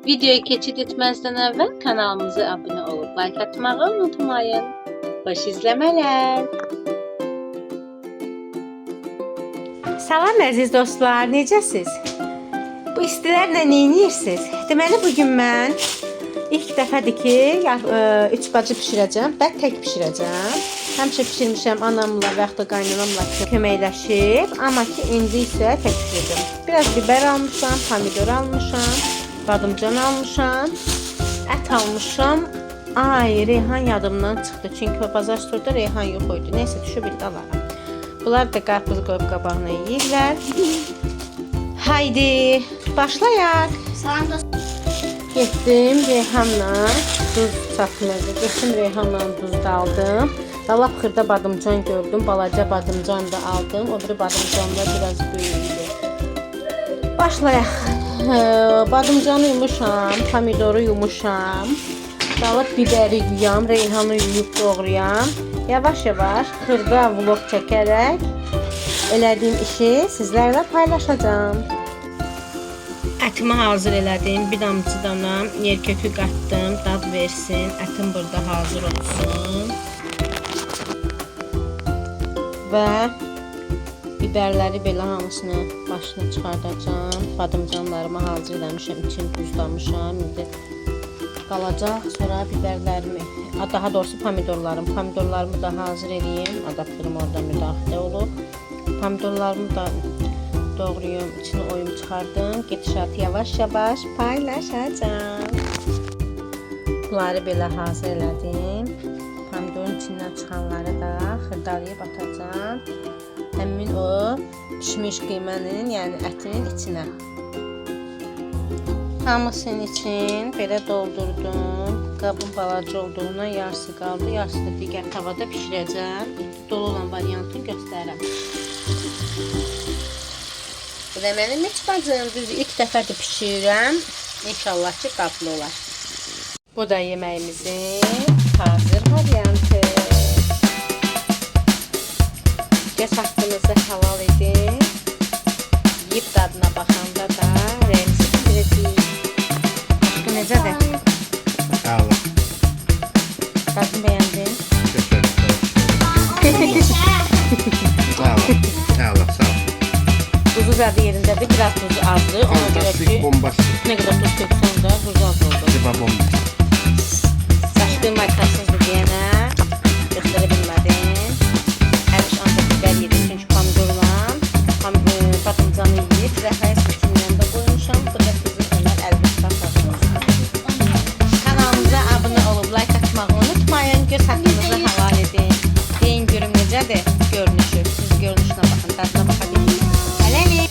Videoya keçid etməzdən əvvəl kanalımıza abunə olub like atmağı unutmayın. Xoş izləmələr. Salam əziz dostlar, necəsiz? Bu istilərlə nə edirsiniz? Deməli bugün mən ilk dəfədir ki, 3 bacı bişirəcəm, bəlkə tək bişirəcəm. Həmişə bişirmişəm anamla və ya da qaynanamla köməkləşib, amma ki indi isə tək bişirəcəm. Biraz biber almışam, pomidor almışam, badımcan almışam, ət almışam. Ay, reyhan yadımdan çıxdı, çünki bazar store'da reyhan yox idi. Neysə düşüb indi alaram. Bunlar da qarpızı qoyub qabağına yeyirlər. Haydi, başlayaq. Salam dostlar. Getdim reyhanla duz çatmadı. Getdim reyhanla duz da aldım. Lap xırda badımcan gördüm. Balaca badımcan da aldım. O biri badımcanlar biraz böyükdü. Başlayaq. Badımcanı yumuşam, pomidoru yumuşam. Dalıb biberi yuyam, reyhanı yuyub doğrayam. Yavaş-yavaş xırda vlog çəkərək elədiyim işi sizlərlə paylaşacağım. Ətimi hazır elədim. Bir damcı dana yer kökü qatdım, dad versin. Ətim burada hazır olsun. Və biberləri belə hamısını başına çıxardacağam. Badımcanlarımı hazır eləmişəm, için duzlamışam. İndi qalacaq. Sonra biberlərimi, daha doğrusu pomidorlarımı da hazır eləyim. Adaptörüm orada müdaxilə olub. Pomidorlarımı da doğrayım, içine oyum çıxardım. Gedişatı yavaş-yavaş paylaşacağım. Bunları belə hazır elədim. Pomidorun içindən çıxanları da xırdalayıb atacağım. Həmin o pişmiş qiymənin, yəni ətinin içinə. Hamısının için belə doldurdum. Qabın balaca olduğundan yarısı qaldı. Yarısı da digər tavada pişirəcəm. Dolu olan variantını göstərəm. Bu da mənim üç bacım. Düz ilk dəfədir pişirirəm. İnşallah ki qablı olar. Bu da yeməyimizin hazır variantı. Göz haqqınızı halal edin. Yiyib dadına baxanda da rəyimizi bitirəcəyik. Bu necədir? Əla. Dadını bəyəndin? Əla, sağ ol. Tuzu zadı yerindədir, biraz tuzu azdır. Ona görə ki, Bombastik. nə qədər tuz töksən də tuzu az oldu. Acaba bombastik. Saçdığım markasızdı deyənə göstərə bilmədim. Həmiş ancaq biber yedim, çünki pomidorla badımcanı yiyib, zəhəyə seçimlərini də qoymuşam. Bu da sizin onlar əlbəttə tadınızda. Kanalımıza abunə olub, like atmağı unutmayın. Göz haqqınızı halal edin. Deyin görüm necədir görünüşü. Siz görünüşünə baxın, dadına baxa bilin.